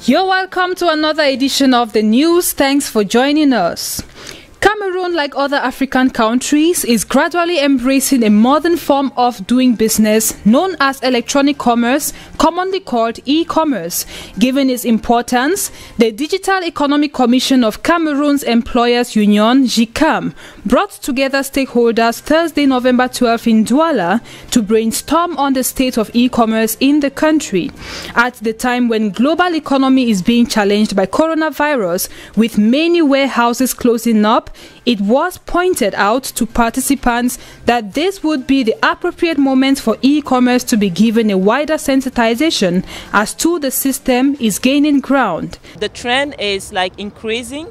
You're welcome to another edition of the news. Thanks for joining us. Cameroon, like other African countries, is gradually embracing a modern form of doing business known as electronic commerce, commonly called e-commerce. Given its importance, the Digital Economic Commission of Cameroon's Employers Union, GECAM, brought together stakeholders Thursday, November 12 in Douala to brainstorm on the state of e-commerce in the country. At the time when global economy is being challenged by coronavirus, with many warehouses closing up, it was pointed out to participants that this would be the appropriate moment for e-commerce to be given a wider sensitization as to the system is gaining ground. The trend is increasing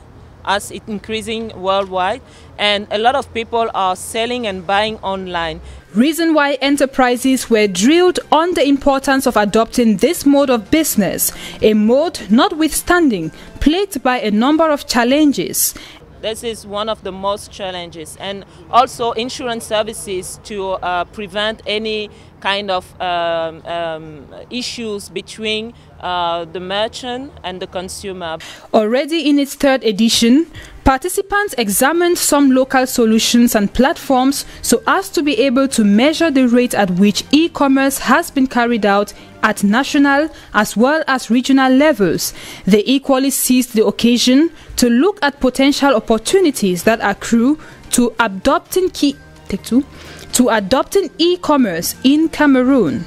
worldwide, and a lot of people are selling and buying online. Reason why enterprises were drilled on the importance of adopting this mode of business, a mode notwithstanding plagued by a number of challenges. This is one of the most challenges, and also insurance services to prevent any kind of issues between the merchant and the consumer. Already in its third edition, participants examined some local solutions and platforms so as to be able to measure the rate at which e-commerce has been carried out at national as well as regional levels. They equally seized the occasion to look at potential opportunities that accrue to adopting e-commerce in Cameroon.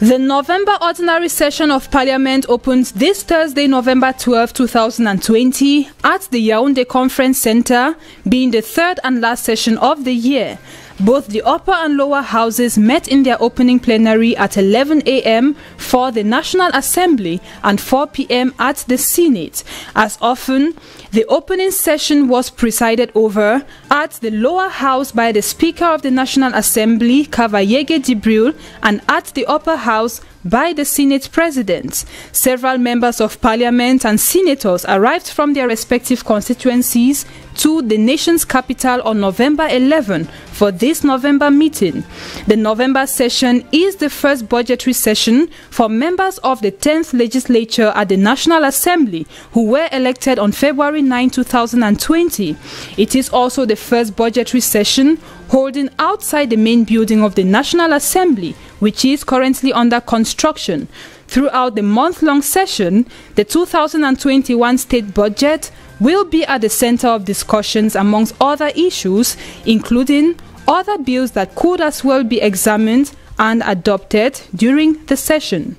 The November Ordinary Session of Parliament opens this Thursday, November 12, 2020 at the Yaoundé Conference Center, being the third and last session of the year. Both the upper and lower houses met in their opening plenary at 11 a.m. for the National Assembly and 4 p.m. at the Senate. As often, the opening session was presided over at the lower house by the Speaker of the National Assembly, Kavayege Dibril, and at the upper house by the Senate President. Several members of Parliament and senators arrived from their respective constituencies to the nation's capital on November 11 for this November meeting. The November session is the first budgetary session for members of the 10th legislature at the National Assembly who were elected on February 9, 2020. It is also the first budgetary session holding outside the main building of the National Assembly, which is currently under construction. Throughout the month-long session, the 2021 state budget will be at the center of discussions amongst other issues, including other bills that could as well be examined and adopted during the session.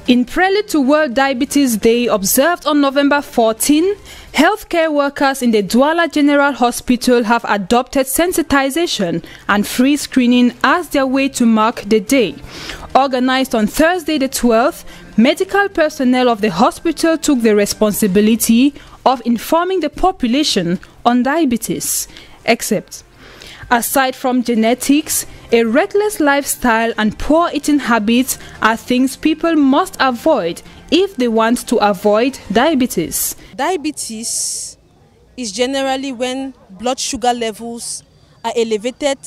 In prelude to World Diabetes Day observed on November 14, healthcare workers in the Douala General Hospital have adopted sensitization and free screening as their way to mark the day. Organized on Thursday the 12th, medical personnel of the hospital took the responsibility of informing the population on diabetes, except aside from genetics, a reckless lifestyle and poor eating habits are things people must avoid if they want to avoid diabetes. Diabetes is generally when blood sugar levels are elevated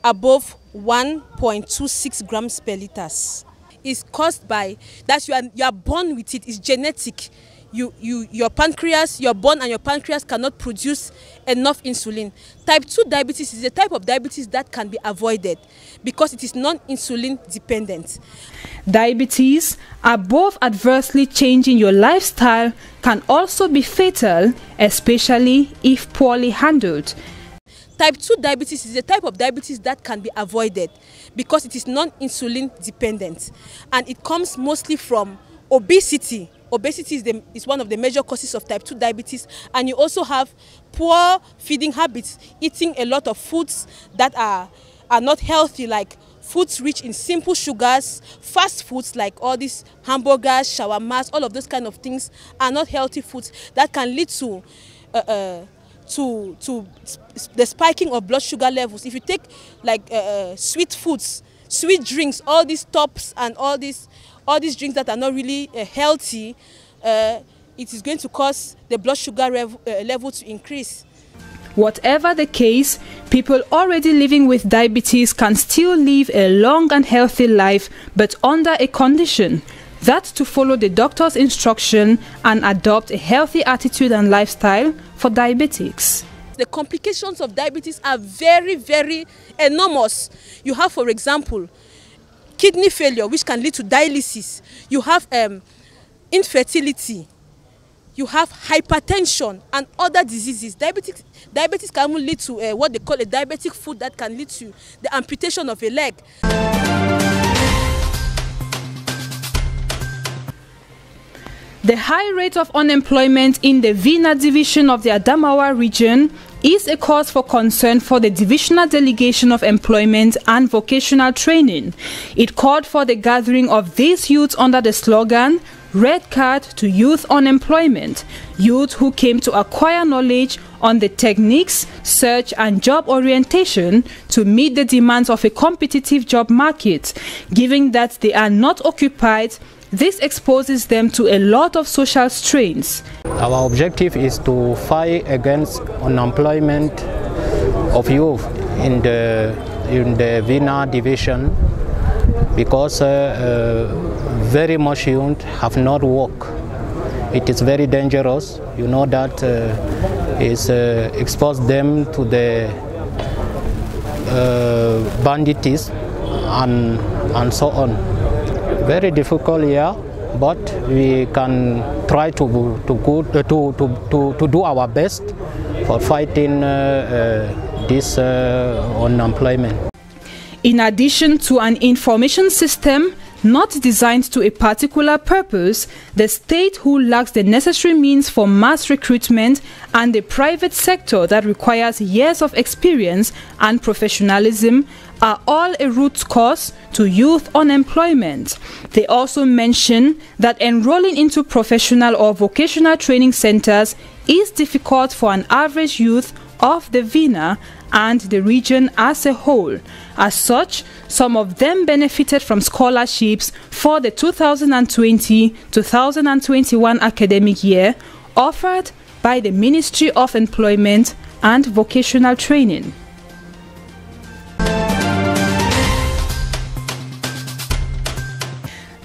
above 1.26 grams per liter. It's caused by that you are born with it. It's genetic. Your pancreas, you're born and your pancreas cannot produce enough insulin. Type 2 diabetes is a type of diabetes that can be avoided because it is non-insulin dependent. Diabetes, above adversely changing your lifestyle, can also be fatal, especially if poorly handled. Type 2 diabetes is a type of diabetes that can be avoided because it is non-insulin dependent, and it comes mostly from obesity. Obesity is one of the major causes of type 2 diabetes, and you also have poor feeding habits, eating a lot of foods that are not healthy, like foods rich in simple sugars, fast foods like all these hamburgers, shawarmas, all of those kind of things are not healthy foods that can lead to the spiking of blood sugar levels. If you take sweet foods, sweet drinks, all these tops and all these drinks that are not really healthy, it is going to cause the blood sugar level to increase. Whatever the case, people already living with diabetes can still live a long and healthy life, but under a condition: that to follow the doctor's instruction and adopt a healthy attitude and lifestyle for diabetics. The complications of diabetes are very, very enormous. You have, for example, kidney failure, which can lead to dialysis. You have infertility. You have hypertension and other diseases. Diabetes can even lead to what they call a diabetic foot that can lead to the amputation of a leg. The high rate of unemployment in the Vina division of the Adamawa region is a cause for concern for the Divisional Delegation of Employment and Vocational Training. It called for the gathering of these youths under the slogan, "Red Card to Youth Unemployment," youth who came to acquire knowledge on the techniques, search and job orientation to meet the demands of a competitive job market. Given that they are not occupied, this exposes them to a lot of social strains. Our objective is to fight against unemployment of youth in the Vina division, because very much youth have not work. It is very dangerous. You know that it's exposed them to the bandits and so on. Very difficult here, but we can try to do our best for fighting this unemployment. In addition to an information system not designed to a particular purpose, the state, who lacks the necessary means for mass recruitment, and the private sector that requires years of experience and professionalism, are all a root cause to youth unemployment. They also mention that enrolling into professional or vocational training centers is difficult for an average youth of the Vina and the region as a whole. As such, some of them benefited from scholarships for the 2020-2021 academic year offered by the Ministry of Employment and Vocational Training.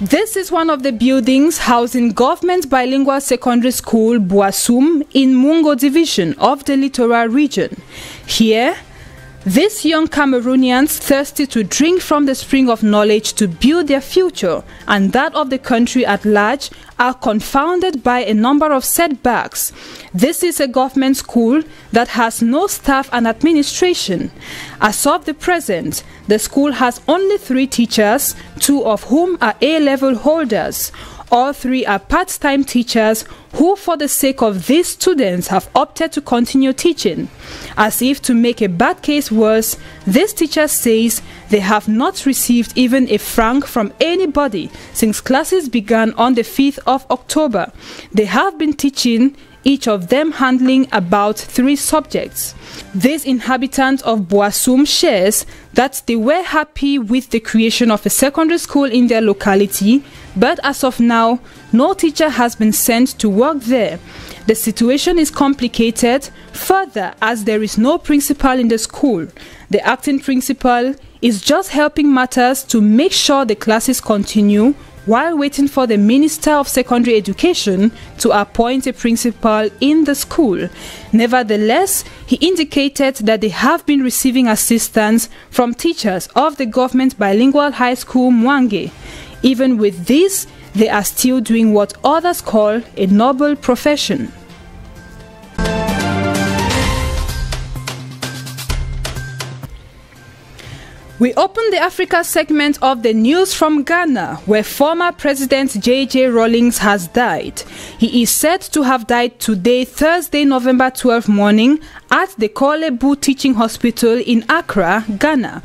This is one of the buildings housing Government Bilingual Secondary School Boissum in Mungo Division of the Littoral region. Here, these young Cameroonians, thirsty to drink from the spring of knowledge to build their future and that of the country at large, are confounded by a number of setbacks. This is a government school that has no staff and administration. As of the present, the school has only 3 teachers, 2 of whom are A-level holders. All 3 are part-time teachers who, for the sake of these students, have opted to continue teaching. As if to make a bad case worse, this teacher says they have not received even a franc from anybody since classes began on the 5th of October. They have been teaching, each of them handling about 3 subjects. This inhabitant of Boissum shares that they were happy with the creation of a secondary school in their locality, but as of now, no teacher has been sent to work there. The situation is complicated further as there is no principal in the school. The acting principal is just helping matters to make sure the classes continue while waiting for the Minister of Secondary Education to appoint a principal in the school. Nevertheless, he indicated that they have been receiving assistance from teachers of the Government Bilingual High School Mwange. Even with this, they are still doing what others call a noble profession. We open the Africa segment of the news from Ghana, where former President J.J. Rawlings has died. He is said to have died today, Thursday, November 12 morning, at the Korle-Bu Teaching Hospital in Accra, Ghana.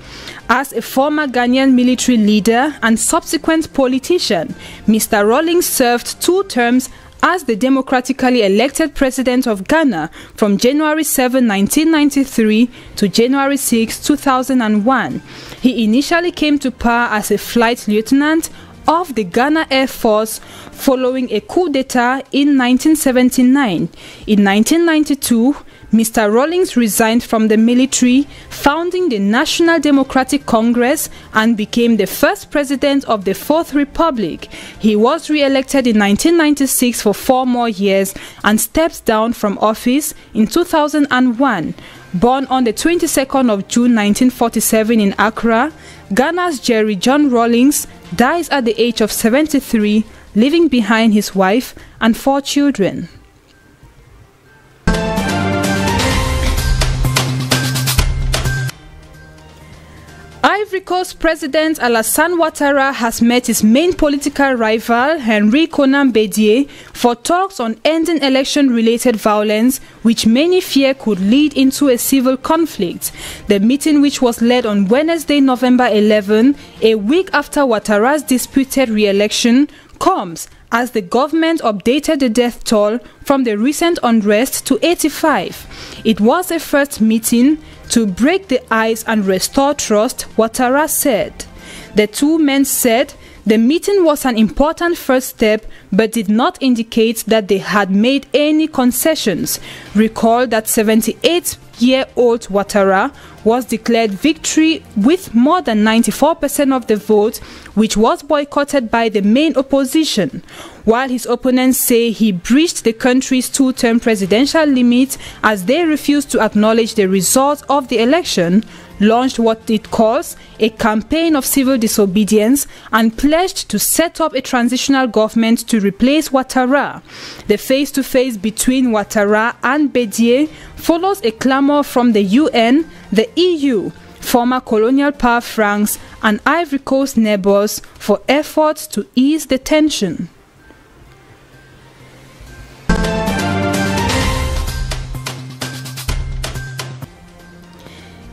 As a former Ghanaian military leader and subsequent politician, Mr. Rawlings served 2 terms as the democratically elected president of Ghana from January 7, 1993 to January 6, 2001. He initially came to power as a flight lieutenant of the Ghana Air Force following a coup d'etat in 1979. In 1992, Mr. Rawlings resigned from the military, founding the National Democratic Congress, and became the first president of the Fourth Republic. He was re-elected in 1996 for 4 more years and stepped down from office in 2001. Born on the 22nd of June 1947 in Accra, Ghana's Jerry John Rawlings dies at the age of 73, leaving behind his wife and 4 children. Ivory Coast President Alassane Ouattara has met his main political rival, Henri Konan Bédié, for talks on ending election-related violence, which many fear could lead into a civil conflict. The meeting, which was led on Wednesday, November 11, a week after Ouattara's disputed re-election, comes as the government updated the death toll from the recent unrest to 85. It was a first meeting to break the ice and restore trust, Ouattara said. The two men said the meeting was an important first step, but did not indicate that they had made any concessions. Recall that 78-year-old Ouattara was declared victory with more than 94% of the vote, which was boycotted by the main opposition, while his opponents say he breached the country's 2-term presidential limit as they refused to acknowledge the results of the election, launched what it calls a campaign of civil disobedience, and pledged to set up a transitional government to replace Ouattara. The face-to-face between Ouattara and Bédié follows a clamor from the UN, the EU, former colonial power France, and Ivory Coast neighbors for efforts to ease the tension.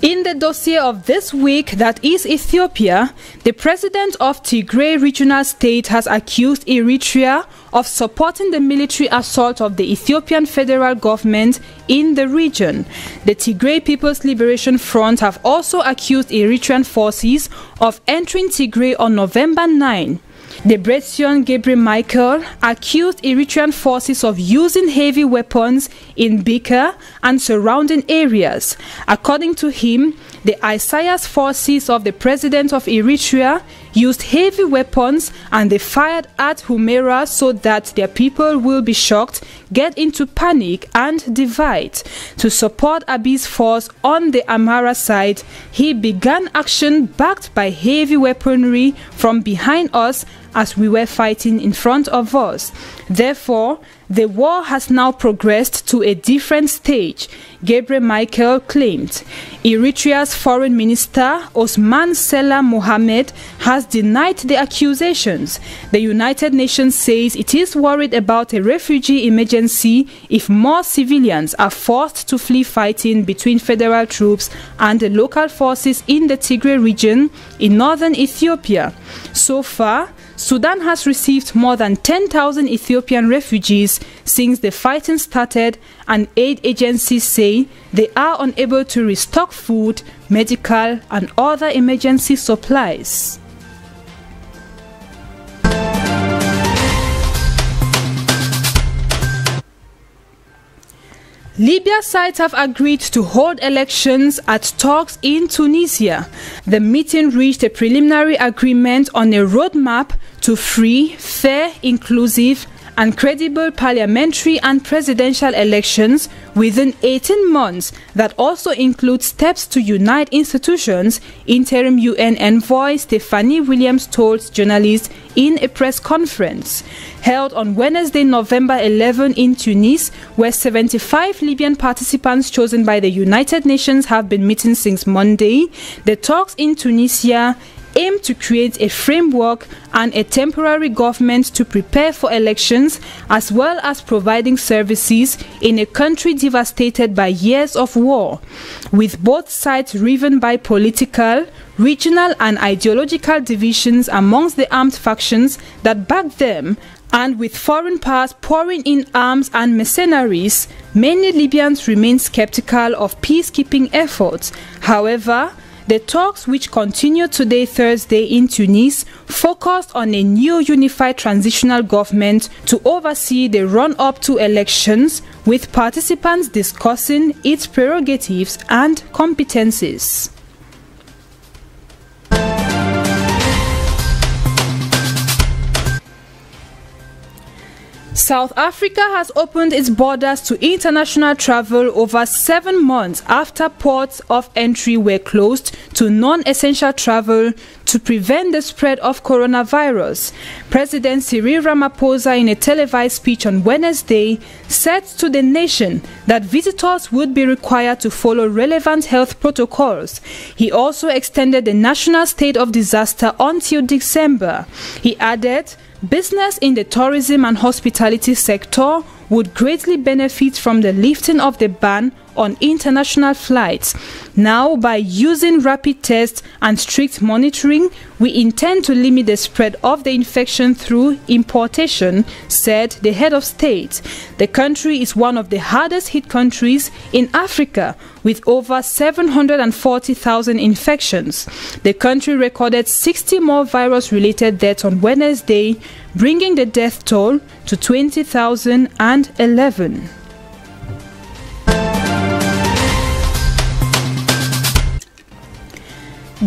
In the dossier of this week, that is Ethiopia, the president of Tigray Regional State has accused Eritrea of supporting the military assault of the Ethiopian federal government in the region. The Tigray People's Liberation Front have also accused Eritrean forces of entering Tigray on November 9. Debretsion Gebremichael accused Eritrean forces of using heavy weapons in Bekaa and surrounding areas. According to him, the Isaias forces of the president of Eritrea used heavy weapons and they fired at Humera so that their people will be shocked, get into panic and divide. To support Abiy's force on the Amhara side, he began action backed by heavy weaponry from behind us as we were fighting in front of us. Therefore, the war has now progressed to a different stage, Gebremichael claimed. Eritrea's foreign minister, Osman Sela Mohammed, has denied the accusations. The United Nations says it is worried about a refugee emergency if more civilians are forced to flee fighting between federal troops and the local forces in the Tigray region in northern Ethiopia. So far, Sudan has received more than 10,000 Ethiopian refugees since the fighting started, and aid agencies say they are unable to restock food, medical and other emergency supplies. Libya sides have agreed to hold elections at talks in Tunisia. The meeting reached a preliminary agreement on a roadmap to free, fair, inclusive and credible parliamentary and presidential elections within 18 months that also include steps to unite institutions, interim UN envoy Stephanie Williams told journalists in a press conference. Held on Wednesday, November 11 in Tunis, where 75 Libyan participants chosen by the United Nations have been meeting since Monday, the talks in Tunisia aim to create a framework and a temporary government to prepare for elections, as well as providing services in a country devastated by years of war. With both sides riven by political, regional and ideological divisions amongst the armed factions that back them, and with foreign powers pouring in arms and mercenaries, many Libyans remain skeptical of peacekeeping efforts. However, The talks, which continue today, Thursday, in Tunis, focused on a new unified transitional government to oversee the run-up to elections, with participants discussing its prerogatives and competencies. South Africa has opened its borders to international travel over 7 months after ports of entry were closed to non-essential travel to prevent the spread of coronavirus. President Cyril Ramaphosa, in a televised speech on Wednesday, said to the nation that visitors would be required to follow relevant health protocols. He also extended the national state of disaster until December. He added, business in the tourism and hospitality sector would greatly benefit from the lifting of the ban on international flights. Now, by using rapid tests and strict monitoring, we intend to limit the spread of the infection through importation, said the head of state. The country is one of the hardest hit countries in Africa, with over 740,000 infections. The country recorded 60 more virus-related deaths on Wednesday, bringing the death toll to 20,011.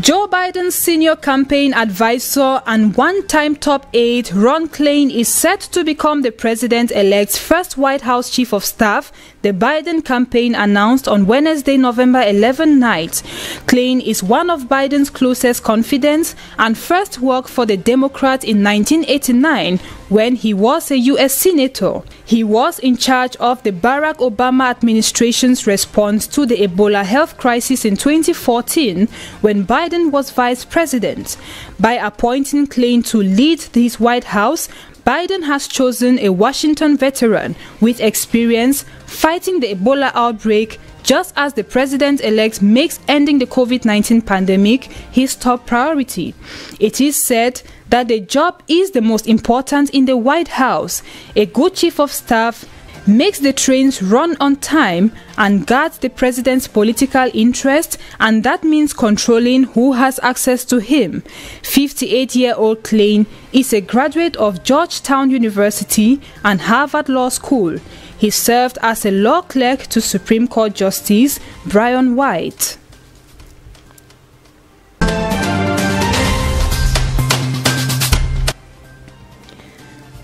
Joe Biden's senior campaign advisor and one-time top aide, Ron Klain, is set to become the president-elect's first White House chief of staff, the Biden campaign announced on Wednesday, November 11 night. Klain is one of Biden's closest confidants and first worked for the Democrats in 1989 when he was a U.S. Senator. He was in charge of the Barack Obama administration's response to the Ebola health crisis in 2014 when Biden was vice president. By appointing Klain to lead his White House, Biden has chosen a Washington veteran with experience fighting the Ebola outbreak, just as the president-elect makes ending the COVID-19 pandemic his top priority. It is said that the job is the most important in the White House. A good chief of staff makes the trains run on time and guards the president's political interest, and that means controlling who has access to him. 58-year-old Klain is a graduate of Georgetown University and Harvard Law School. He served as a law clerk to Supreme Court Justice Brian White.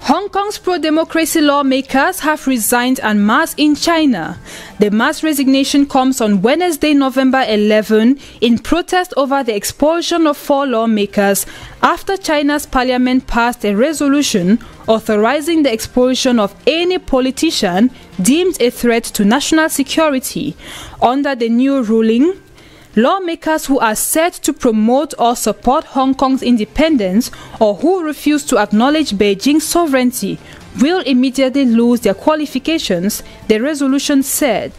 Hong Kong's pro-democracy lawmakers have resigned en masse in China. The mass resignation comes on Wednesday, November 11, in protest over the expulsion of 4 lawmakers after China's parliament passed a resolution authorizing the expulsion of any politician deemed a threat to national security. Under the new ruling, lawmakers who are said to promote or support Hong Kong's independence or who refuse to acknowledge Beijing's sovereignty will immediately lose their qualifications, the resolution said.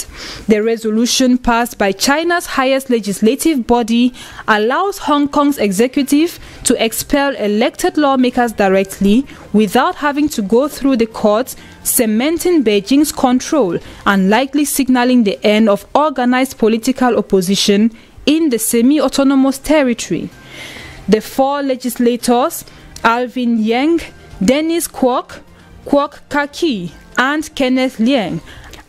The resolution, passed by China's highest legislative body, allows Hong Kong's executive to expel elected lawmakers directly without having to go through the courts, cementing Beijing's control and likely signaling the end of organized political opposition in the semi-autonomous territory. The 4 legislators, Alvin Yang, Dennis Kwok, Kwok Ka-ki, and Kenneth Leung,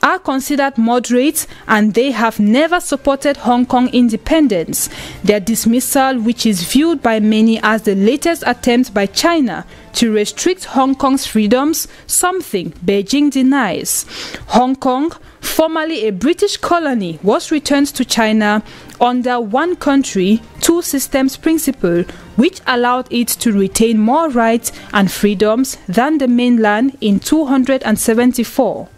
are considered moderates, and they have never supported Hong Kong independence. Their dismissal, which is viewed by many as the latest attempt by China to restrict Hong Kong's freedoms, something Beijing denies. Hong Kong, formerly a British colony, was returned to China under one country, two systems principle, which allowed it to retain more rights and freedoms than the mainland in 274.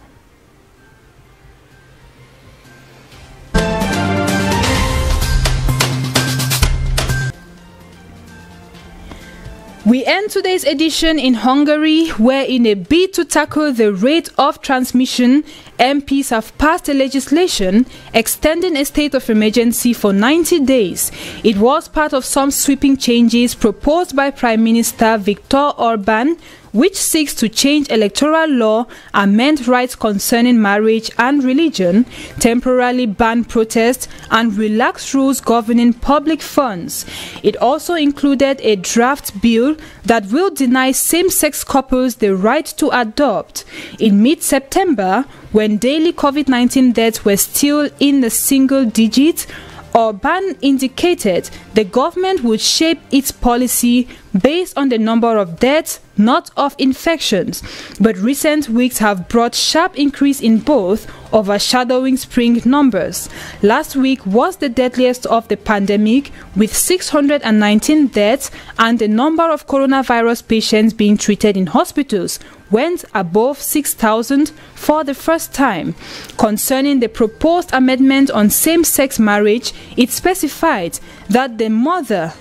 We end today's edition in Hungary, where in a bid to tackle the rate of transmission, MPs have passed a legislation extending a state of emergency for 90 days. It was part of some sweeping changes proposed by Prime Minister Viktor Orban, which seeks to change electoral law, amend rights concerning marriage and religion, temporarily ban protests, and relax rules governing public funds. It also included a draft bill that will deny same-sex couples the right to adopt. In mid-September, when daily COVID-19 deaths were still in the single digits, Orban indicated the government would shape its policy based on the number of deaths, not of infections. But recent weeks have brought sharp increase in both, overshadowing spring numbers. Last week was the deadliest of the pandemic, with 619 deaths, and the number of coronavirus patients being treated in hospitals went above 6,000 for the first time. Concerning the proposed amendment on same-sex marriage, it specified that the mother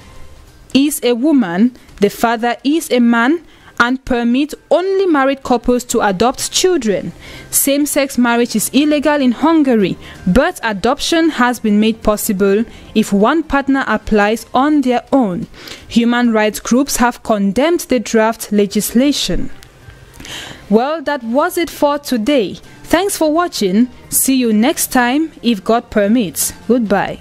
is a woman, the father is a man, and permit only married couples to adopt children. Same-sex marriage is illegal in Hungary, but adoption has been made possible if one partner applies on their own. Human rights groups have condemned the draft legislation. Well, that was it for today. Thanks for watching. See you next time if God permits. Goodbye.